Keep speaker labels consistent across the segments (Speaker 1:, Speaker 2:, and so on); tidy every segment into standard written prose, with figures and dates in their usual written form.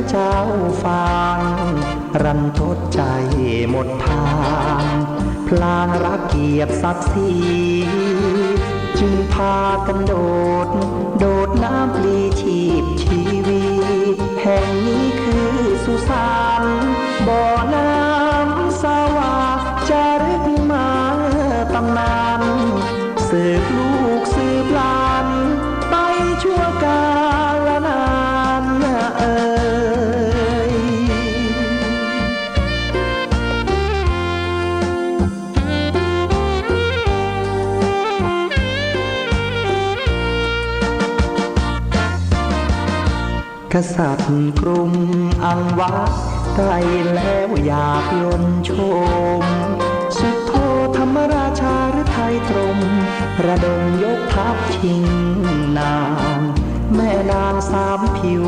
Speaker 1: ระเจ้าฟังรันทดใจหมดทางพลางรักเกียรติศักดิ์ศรีจึงพากันโดดน้ำปลีชีพชีวิตแห่งนี้คือสุสานบ่อน้ำสวาจะรึกมาตำนานสืบลูกสืบหลานไปชั่วกาลนานกษัตริย์กรุงอังวะใกล้แล้วอยากยนชมสุโธธรรมราชาหรือไทยตรงระดมยกทัพชิงนางแม่นางสามผิว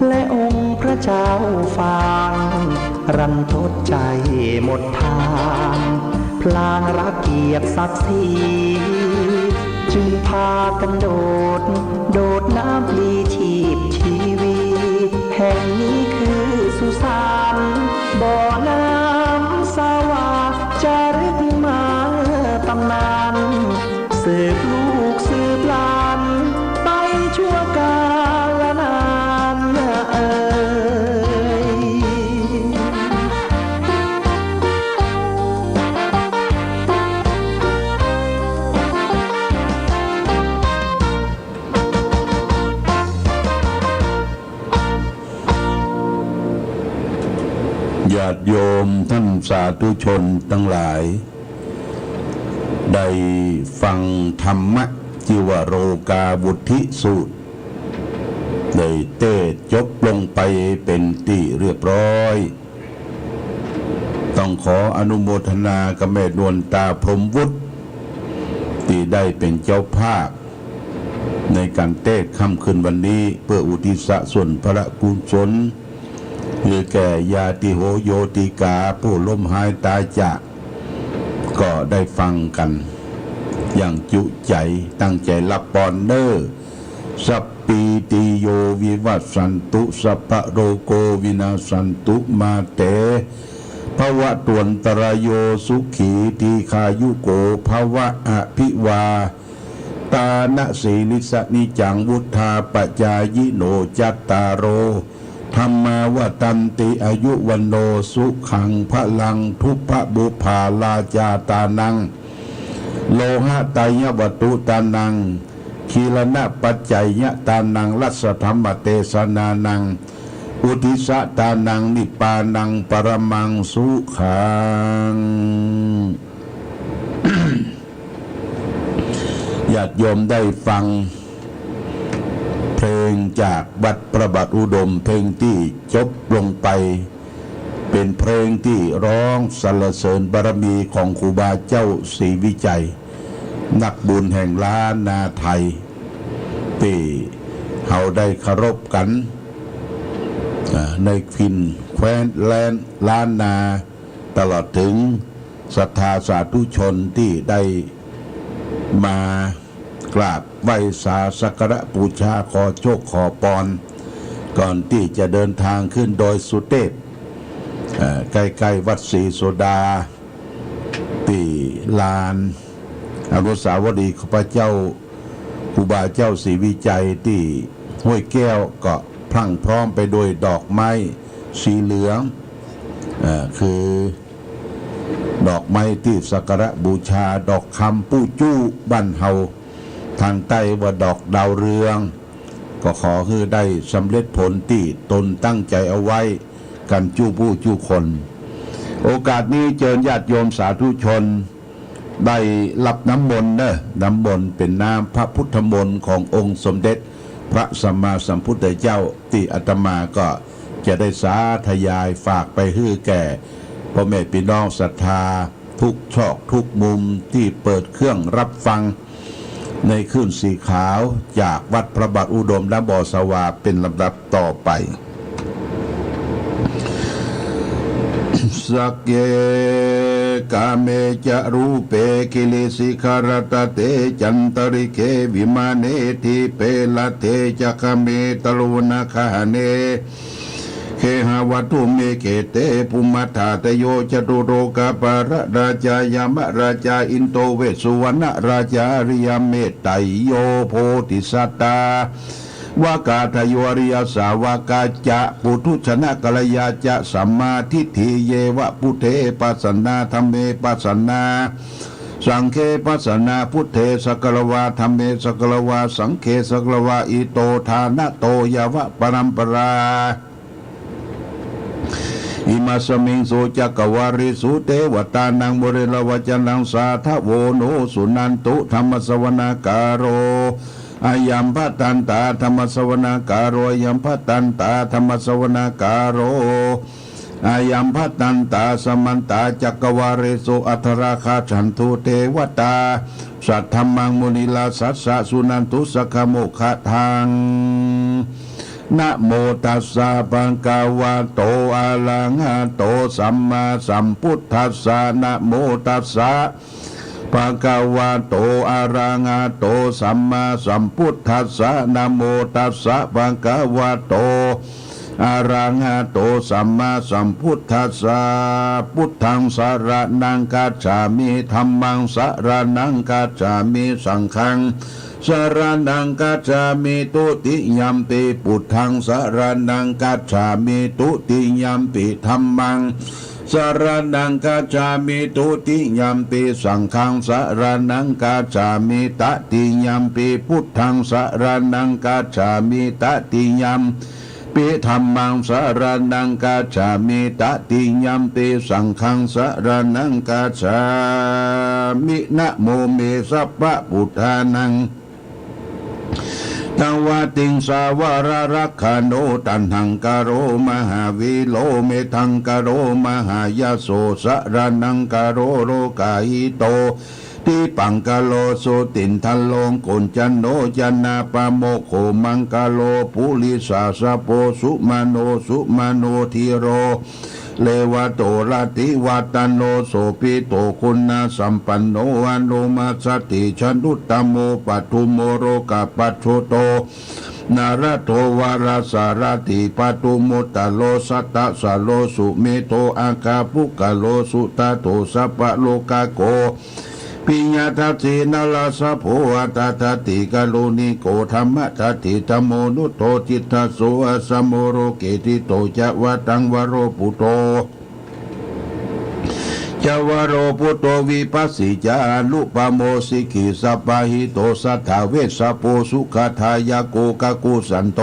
Speaker 1: และองค์พระเจ้าฟางรันทดใจหมดทางพลางรักเกียรติศักดิ์ศรีจึงพากันโดดน้ำปลีชีพชีวิตแห่งนี้คือสุสานบ่อน้ำสวาจะรึกมาตำนานสืบลูกสืบหลานไปชั่วกาลนาน
Speaker 2: ญาติโยมท่านสาธุชนทั้งหลายได้ฟังธรรมะที่ว่าโรกาวุธิสูตรได้เทศจบลงไปเป็นที่เรียบร้อยต้องขออนุโมทนากับแม่ดวงตาพรหมวุฒิที่ได้เป็นเจ้าภาพในการเทศค่ำคืนวันนี้เพื่ออุทิศส่วนพระกุศลคือแก่ญาติโหโยติกาผู้ล้มหายตายจากก็ได้ฟังกันอย่างจุใจตั้งใจรับปอนเนอร์สัพปีติโยวิวัสสันตุสัพพะโรโกวินาสันตุมาเตภวะตวนตรายโยสุขีทีคายุโกภวะอภิวาตานะสีลิสนิจังวุธาปจายิโนจัตตารโรธรรมาวตันติอายุวันโนสุขังพลังทุพพบุภาลาจาตานังโลหะตายวัตุตานังคีลนะปัจจัยตานังลัสสธรรมเตสนานังอุทิสตานังนิปานังปรมังสุขัง ญาติโยมได้ฟังเพลงจากวัดประบัติอุดมเพลงที่จบลงไปเป็นเพลงที่ร้องสรรเสริญบารมีของครูบาเจ้าศรีวิจัยนักบุญแห่งล้านนาไทยที่เขาได้เคารพกันในพินแคว้นแลนล้านนาตลอดถึงศรัทธาสาธุชนที่ได้มากราบไหว้สักการะบูชาขอโชคขอพรก่อนที่จะเดินทางขึ้นโดยสุเทพใกล้ๆวัดศรีโสดาที่ลานอนุสาวรีย์ข้าพเจ้าครูบาเจ้าศรีวิจัยที่ห้วยแก้วก็พรั่งพร้อมไปด้วยดอกไม้สีเหลืองคือดอกไม้ที่สักการะบูชาดอกคำปู้จู้บ้านเฮาทางใต้ว่าดอกดาวเรืองก็ขอให้ได้สำเร็จผลที่ตนตั้งใจเอาไว้กันจู้ผู้จู้คนโอกาสนี้เชิญญาติโยมสาธุชนได้รับน้ำมนต์น้ำมนต์เป็นน้ำพระพุทธมนต์ขององค์สมเด็จพระสัมมาสัมพุทธเจ้าที่อาตมาก็จะได้สาธยายฝากไปให้แก่พ่อแม่พี่น้องศรัทธาทุกช่องทุกมุมที่เปิดเครื่องรับฟังในคลื่นสีขาวจากวัดพระบาทอุดมและบ่อสวาเป็นลำดับต่อไปสักเยกาเมจะรูเปกิเลสิคารตเตจันตริเกวิมาเนทิเปลเทจะคเมตลุนาคาเน เคหาวัตุเมเกเตปุมัฏฐาตโยจตุโรกาปาระราชายามราชาอินโตเวสสุวรรณราชาริยเมตไตโยโพธิสัตตาวากาทโยอริยสาวกาจะปุถุชนะกัลยาจะสัมมาทิฏฐิเยวะพุทเทปัสสนาธัมเมปัสสนาสังเคปัสสนาพุทเทสกลวาธัมเมสกลวาสังเคสกลวาอิโตทานะโตยวะปรัมปราอิมาสมิงโสจักวาริสุเทวตานังบริลวจนังสาทโวโนสุนันตุธรรมสวนาการโรอายัมพัตตันตาธรรมสวนาการโรอายัมพัตตันตาธรรมสวนาการโรอายัมพัตตันตาสมันตาจักวาริสุอัทราคาฉันทุเทวตาสัทธรรมังมุนิลาสัสสะสุนันตุสกโมขะทังนะโมตัสสะภะคะวะโตอะระหะโตสัมมาสัมพุทธัสสะนะโมตัสสะภะคะวะโตอะระหะโตสัมมาสัมพุทธัสสะนะโมตัสสะภะคะวะโตอะระหะโตสัมมาสัมพุทธัสสะพุทธังสรณังคัจฉามิธัมมังสรณังคัจฉามิสังฆังสรณังกัจฉามิตุติยัมปิพุทธังสรณังกัจฉามิตุติยัมปิธัมมังสรณังกัจฉามิตุติยัมปิสังฆังสรณังกัจฉามิตติยัมปิพุทธังสรณังกัจฉามิตติยัมปิธัมมังสรณังกัจฉามิตติยัมปิสังฆังสรณังกัจฉามินะโมเมสัพพะพุทธานังตวะติงสาวรรักขโนตันหังกโรมหาวิโลเมทังกโรมหายาโสสรนังกโรโรกาหิโตติปังกโลโสตินทันโลงกุญจันโนจันนาปะโมโขมังกโลปุลิสาสะโปสุมาโนสุมาโนทิโรเลวะโตระติวัตโนโสปิโตคุณาสัมปันโนอนุมาสติชันตุตโมปัทุโมโรกะปัจโชโตนารโทวาราสารติปัตุโมตโลสัตตะสโลสุเมโตอาคาปุกะโลสุตโตสัพพะโลกาโกปิญญาทัตถินาลาสะโพอัตตาติกาโลนิโกธรรมทัตถิธโมนุโตจิตตโสอสมโมโรเกติโตจะวะตังวโรปุโตจาวโรปุตโตวิปัสสิจานุปโมสิกิสัพพะหิโตสัทธาเวสสโปสุขทายาโกกะกุสันโต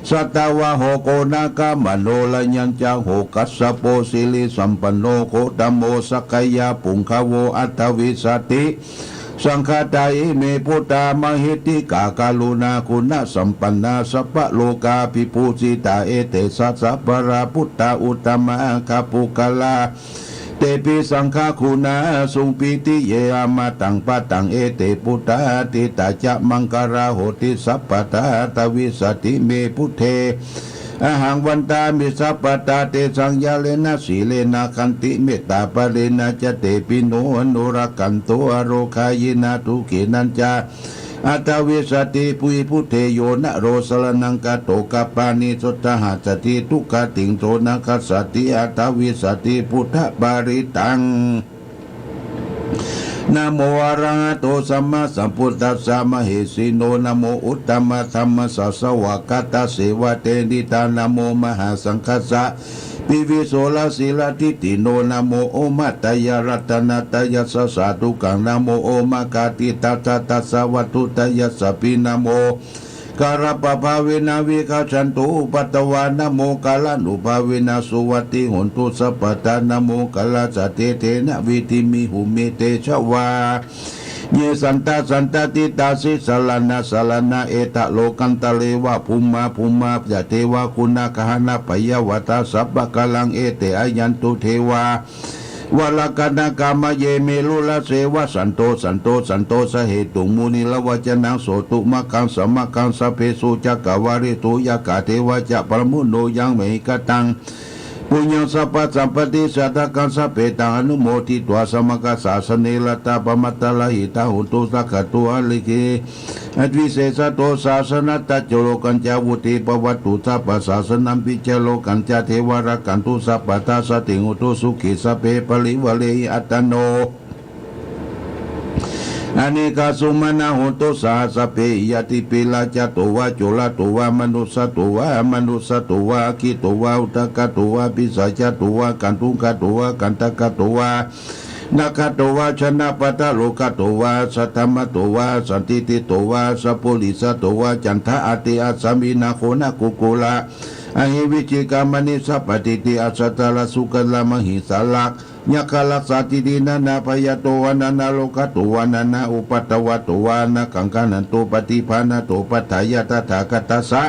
Speaker 2: สัตวะโหโกนากามโนลยัญจโหกัสสโปสิลิสัมปันโนโคตโมสักยาปุงคโวอัตตวิสติสังฆตาอิเมพุตตามหิติกากาลุนาคุณสัมปันนาสัพพะโลกาภิปูจิตาเอเตสัสสะปราพุตตาอุตตมะคาปุกลาเตปิสังฆคุณาสุงปิติเยอามาตังปะตังเอเตปุตตาติตาจะมังคาราโหติสัพพตาตวิสติเมพุทเทอหังวันตามิสัพพตาเตสังยาเลนะสีเลนะคันติเมตตาปะเลนะจะเตปิโนอนุรักขันโตอโรคายินาทุกินันจาอัตวิสติปุยพุทเทโยนะโรสลนังกะโตกะปานิสุทธหัสติทุกขติงโตนะคัสสติอัตวิสติพุทธบาริตังนะโมอะระหะโตสัมมาสัมพุทธัสสะมะเหสีโนนะโมอุตตมะธัมมสสวะกัตตเสวะเตนิตานะโมมหาสังคัสสะปิวิโสลาสิลาทิติโนนะโมโอมัตตยรัตนาตยสสะทุกังนะโมโอมากาติตัสตัสสะวัตถุตยสปินะโมการปภาเวนะวิคาชันตุปัตตวานะโมกาลานุภาเวนะสุวัติหนตุสัพพตานะโมกาลาสเตเทนะวิธิมิหุเมเตชวาเยสันตาสันตติตาสิสลานาสลานาเอตะโลกันตะเลวะภูมาภูมาปะเทวะคุณากหนาปยวัตาสัพพะกลังเอเตอายันตุเทวาวลกนากามเยเมลุละเสวะสันโตสันโตสันโตสเหตุมุนิละวจนังโสตุมะคังสมะคังสเพสุจักกวาริตุยากาเทวะจะปรมุโนยังเมหิกตัง ปุญญสัพพะสัมปติสัทธกัสสะเปตังอนุโมทิตวาสมกัสสะสเนลตาปมัตตะละหิตาหุตุสักขตุอลิเกอวิเศษโตศาสนัตตะโจโลกันจาวุติปวัตตุสัพพะศาสนัมปิเจโลกันจาเทวรกันตุสัพพะตาสติงุตุสุขิสัพเพปริวะเลหิอัตตโนอเนกาสุมาณโหตุสาสเปยติปิลาจตุวะจุลตุวะมนุสตุวะมนุสตุวะคิตุวะอุตกตุวะปิสัจตุวะกันตุกตุวะกันตกตุวะนาคตุวะชนะปตะโลกตุวะสัทธมตุวะสันติติตุวะสัพพุริสตุวะจันทะอติอาสามินาโคนะกุกุละอหิวิจิกามณิสัพปติติอัสสตะละสุกละมหิสาลักยักขลักษาติดินานาพยโตวานานาโลกตุวานานาอุปัตตวะตุวานากังกันันโตปฏิภาณโตปัฏฐายตถาคตัสสะ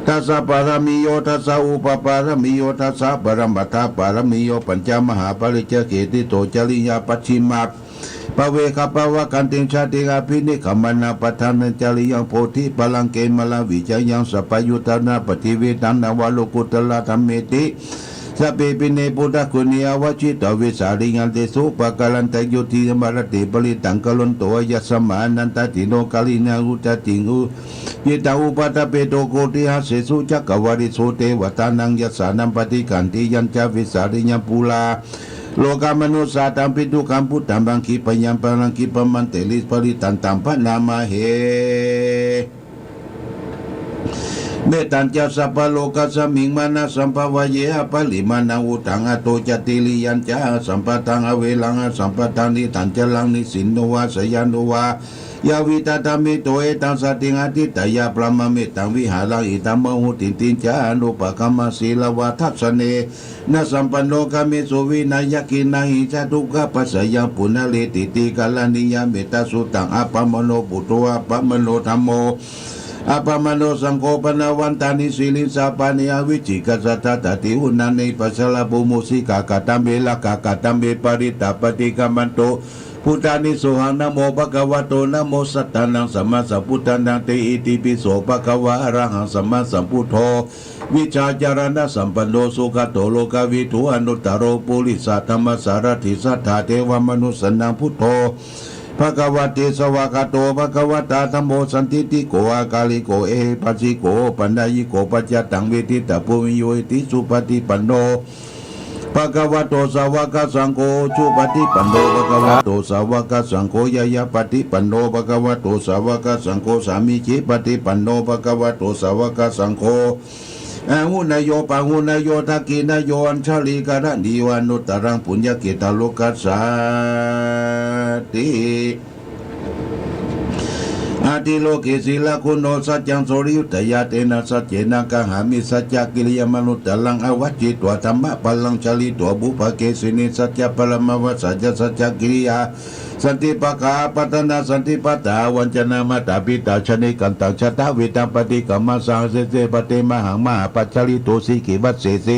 Speaker 2: ทัสสะปารมิโยทัสสะอุปปารมิโยทัสสะปรมัตถปารมิโยปัญจมหาปริจเจเกติโตจริยาปัจฉิมักปเวคปวะกันติงชาติกาภินิขมานาปทานจริยังโพธิพลังเกมลาวิจยังสัพยุตนาปฏิเวตันนวโลกุตละธรรมเมติสัพเพปิเนปุตตะคุณียวชิตเวสาริยันเตสุปะกาลันตโยติมารติปริตังกลนโตยัสสมานันตติโนกาลินาอุตติงุยิตาอุปตะเปโตโกติหาเสสุจักวาริโสเทวตานังยัสสานัมปฏิกันติยัญจวิสาริยังปุลาโลกามนุสาตัมปิตุคัมพุทธัมบังคิปยัมปังคิปมันเตลิปริตันตัมพนามาเหเมตัญจะสัพพโลกัสสมิงมานะสัมภวะเยหะปะลิมานังอุตังอโตจติลิยัญจาสัมปตังอเวลังสัมปตังนิตัญจลังนิสินโนวาสยานโนวายาวิตาธรรมิโตเอตังสติงอติตายาปรามเมตังวิหารังอิตัมมหุติตินจานุปกัมมศีลวาทัสเนนะสัมปันโนกามิสุวินายกินาหิจตุกะปัสสยังปุณเลติติกาลานิยาเมตตาสุตังอปมโนปุตโตอปมโนธัมโมอปมโนสังโฆปนาวันตานิสิลิสาปานิอวิจิกัสสะตตติอุนานิปัสสะลาบุมุสิกากตัมเบลกากตัมเบปริตาปฏิกัมมันโตพุทธานิสุหังนะโมภะคะวะโตนะโมสัตตานังสัมมาสัมพุทธังเตอิติปิโสภะคะวะอะระหังสัมมาสัมพุทโธวิชาจารณะสัมปันโนสุขโตโลกวิทูอนุตตโรปุริสธรรมสารถิสัทธาเทวมนุสนังพุทโธภะคะวะเตสวะกะโตภะคะวะตาธัมโมสันติติโกอากาลิโกเอปัสสิโกปัญญยิโกปัจจตังเวทิตาปุวิโยติสุปฏิปันโนภะคะวะโตสาวกสังโฆชุปฏิปันโนภะคะวะโตสาวกสังโฆยะยะปฏิปันโนภะคะวะโตสาวกสังโฆสามิจิปฏิปันโนภะคะวะโตสาวกสังโฆอาหุนายโยปังหุนายโยทักกินายโยอัญชลีกะระนิวานุตตรังปุญญกิตาโลกัสสาติอาทิโลกิศิลาคุณโนสัจจังโสริยุตยาเตนะสัจเจนะกังหามิสัจจกิริยมนุตตลังอวัจจิตัวธรรมะพลังชลิตัวบุพเกสินิสัจจปรมวสัจจสัจจกิริยาสันติปกาปัตนาสันติปัตตาวัญจนามาตาปิตาชนิกันตังชะตาวิตังปฏิกัมมาสังเสเสปเตมหังมหาปัจฉลิโตสิกิวัตเสเส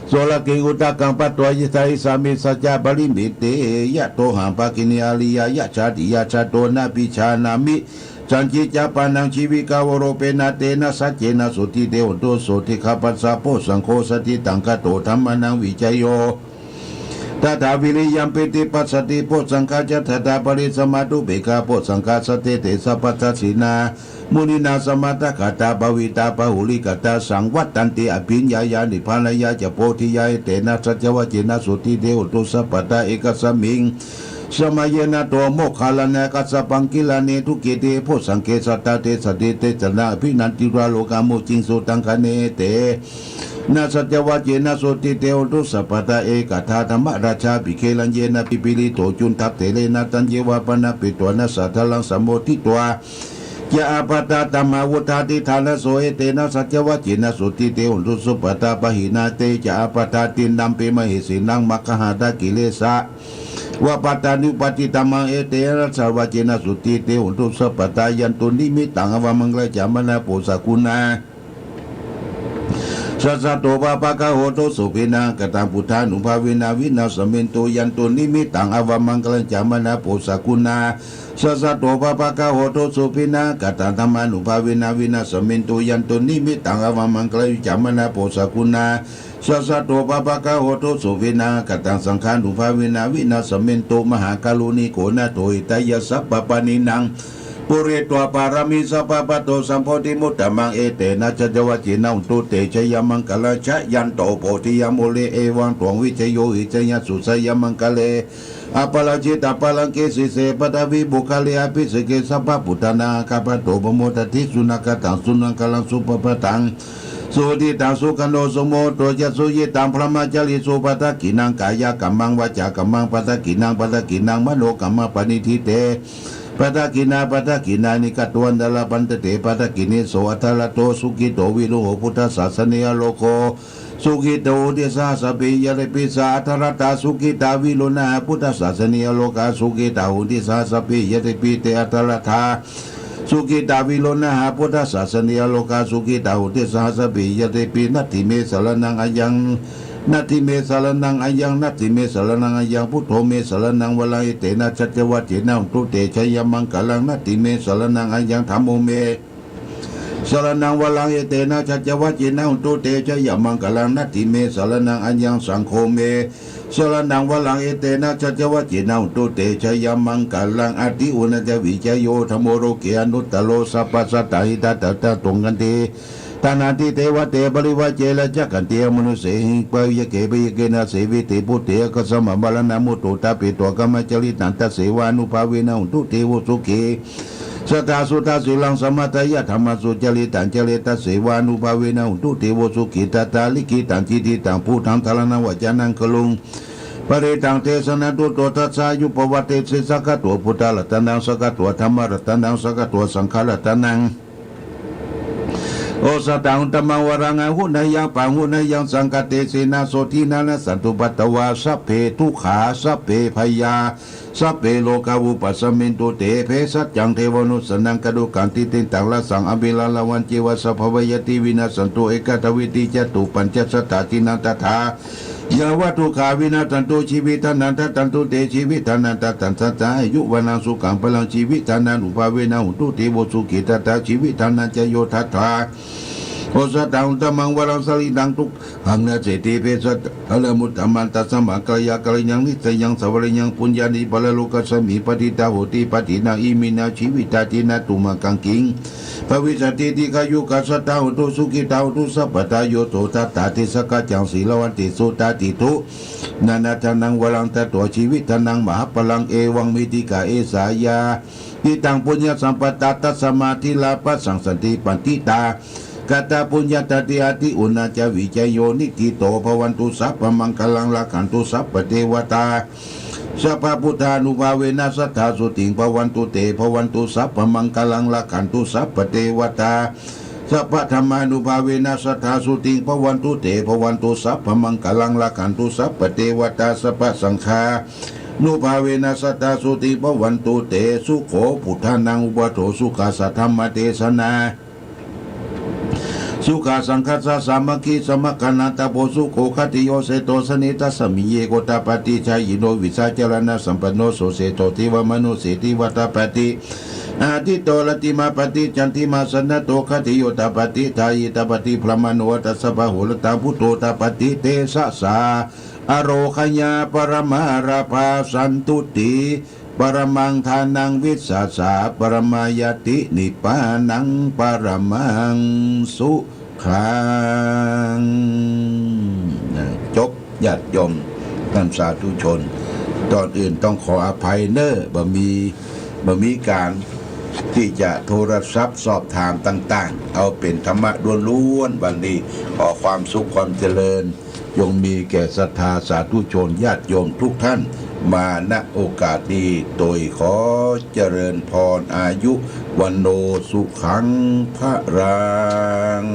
Speaker 2: โสลกิงอุตกังปัตตวยิสัยสามิสัจจบริมิเตยะโตหังปะกินิอาลิยายะชาติยะชาโตนาปิชานามิจันจิจาปานังชีวิกาวโรเปนาเตนะสัจเจนะสุติเดวโตโสติขาปัสสะโพสังโฆสติตังคโตธรรมนังวิจัยโยตถาวิริยัมปิติปัสสติโพสังฆาจตถาปริสมาตุเบกาโพสังฆาสเตเตสัพพทัสสินามุนินาสมัตตกตาภวิตาปหุลิกตาสังวัตตันติอภิญญาญาณิพานายาจะโพธิยาเตนะสัจวะเจนะสุติเดวโตสัพพตาเอกสมิงสมัยนะตัวโมคาลนะกัสสปังกิลานีทุกิเตโพสังเกสัตตาเตสติเตจนะพินันติราโลกามุจิงสุตังคเนเตนาสัจวะเจนะสุติเตวตุสัพพตาเอกธาธรรมราชาปิเคลันเยนะปิปิลิโตจุนทัพเทเลนะตัญเยวะปนะปิตัวนะสัทธลังสมโมทิตัวยะอาปตาตัมมาวุธาติฐานโสเอเตนะสัจวะเจนะสุติเตวตุสุปตาปหินาเตจะอาปตาตินนัมเปมหิสินังมัคคหาตากิเลสะวะปัตตานิปติตัมมังเอเตระสาวะเจนะสุติเตหุตุสัพพตายันตุนิมิตังอวมังกลจามนะโปสกุณาสัสสะโตปะปะกะโหตุสุภินังกตังพุทธานุภาเวนะวินาสมินโตยันตุนิมิตังอวมังกลจามนะโปสกุณาสัสสะโตปะปะกะโหตุสุภินังกตังธัมมานุภาเวนะวินาสมินโตยันตุนิมิตังอวมังกลจามนะโปสกุณา สัสสะโตปะปะกะโหตุสุวินากตังสังฆานุภาวินาวินาสเมนโตมหากาลุนิโกนะโตอิตายสัพปะปะนินังปุเรตวปารามิสัพพะปะโตสัมโพธิมุตตะมังเอเตนะจัจวัจจินาอุตุเตชยมังกลชะยันโตโพธิยมุเลเอวังตวงวิเชโยอิจยสุสยมังกเลอปะละจิตอปะลังเกสิเสปตวิบุคาลิอภิสเกสัพพะพุทธนาคาปะโตปโมทติสุนักตังสุนังกลังสุปปะตังสุติตังสุขันโนสมโมโตจะสุยิตังพระมาจาริสุปตะกินังกายกัมมังวาจากัมมังปตะกินังปตะกินังมโนกัมมังปณิทิเตปตะกินานิกตวันดลปันเตเตปตะกินิโสอัตละโตสุกิโตวิโรหพุทธศาสเนยโลโกสุกิโตเดสาสเปยเรปิสาธรตาสุกิตาวิโลนาพุทธศาสเนยโลกาสุกิตาหุติสาสเปยเรปิเตอัตละทาสุกิตาวิโลนาพุทธศาสเนยโลกาสุกิตาหุติสาสเปยเรปินัตถิเมสรนังอายังนัตถิเมสารนังอายังนัตถิเมสารนังอายังพุทโธเมสารนังวลายเตนะชัจวัจเจนะตุเตชยมังกลังนัตถิเมสารนังอายังธัมโมเมสารนังวลังเตนะชัจวัจเจนะตุเตชยมังกลังนัตถิเมสารนังอายังสังโฆเมสารนังวลังเตนะชัจวัจเจนะตุเตชยมังกลังอติอุณจวิจโยธโมโรเกอนุตตโลสัพพสัตตาหิตตะตะตงกันติตานาทิเทวเตบริวาเจละจักขันเตียมนุเสหิปยเกปยเกนะเสวิติพุทเถกสมะบาลนามุตุตาปิตัวกรรมจริตันตเสวานุภาเวนะอุตุเทวสุขีสตาสุตาสิลังสมัตยะธรรมสุจริตันจริตเสวานุภาเวนะอุตุเทวสุขีตตาลิกิตันจิติตังผู้ทังทลนาวจานังคลุงปริตังเทสนาตุโตทัสสายุปวัตเตสิสกะตัวพุทธรัตนังสกะตัวธรรมรัตนังสกะตัวสังฆรัตนังโอสตังตมังวรังหุนยังปังหุนยังสังกเตเสนาโสทินานะสันตุปัตตวาสัพเพทุขาสัพเพพยาสัพเพโลกาวุปัสสมินตุเตเพสัจจังเทวนุสนังกดุกันติติตังละสังอภิลาลวันจิวสัพพวยติวินาสันตุเอกตวิติจตุปัญจสตตินันตถายาวัตุขาวินาตันตุชีวิตานันตตันตุเตชีวิตานันตตันสัจจายุวนาสุขังพลังชีวิตานันอุภาเวนะหุตุเทวสุขิตตาชีวิตานันจโยทัตถาโอสตังตมังวรังสลิดังทุกหังนาเจติเพสัตอลมุตตมันตัสมะกายากายยังนิสยังสวรยังปุญญานิบาลโลกัสมิปฏิตาโหติปฏินาอิมินาชีวิตาตินาตุมากังกิงภวิสติติกายุกัสตาหุตุสุกิตาหุตุสัพพตาโยโตทัตตาติสกัจจังศีลวันติสุตาติทุนานาทานังวรังตัตัวชีวิตานังมหาพลังเอวังมิติกาเอสายาติตังปุญญสัมปตาตัสมาธิลาปัสสังสันติปันติตากตาปุญญาตติอาติอุณาจวิจโยนิกิโตภวันตุสัพพมังคลังละขันตุสัพพเทวตาสัพพพุทธานุภาเวนัสทธาสุติงภวันตุเตภวันตุสัพพมังคลังละขันตุสัพพเทวตาสัพพธรรมานุภาเวนัสทธาสุติงภวันตุเตภวันตุสัพพมังคลังละขันตุสัพพเทวตาสัพพสังฆานุภาเวนัสทธาสุติภวันตุเตสุโขพุทธานังอุปโถสุขาสัทธรรมเทศนาสุขาสังคัสสะสามัคคีสมคณาตาโพสุโขคติโยเสโตสนิทัสสมิเยโกตาปฏิชัยยิโนวิสาจารณะสัมปันโนโสเสโตทิวมนุเสติวัตปฏิอาทิโตลติมาปฏิจันติมาสนะโตคติโยตาปฏิทายตาปฏิพระมโนตัสสะพะโหรตาพุทโตตาปฏิเตสะสาอโรคญาปรมาราภาสันตุติปรมังทานังวิสาสาปรมายตินิพพานังปรมังสุขังจบญาติโยมท่านสาธุชนตอนอื่นต้องขออภัยเนอะบ่มีการที่จะโทรศัพท์สอบถามต่างๆเอาเป็นธรรมะล้วนๆวันนี้ขอความสุขความเจริญจงมีแก่ศรัทธาสาธุชนญาติโยมทุกท่านมาณโอกาสนี้โดยขอเจริญพรอายุวันโนสุขังพระรัง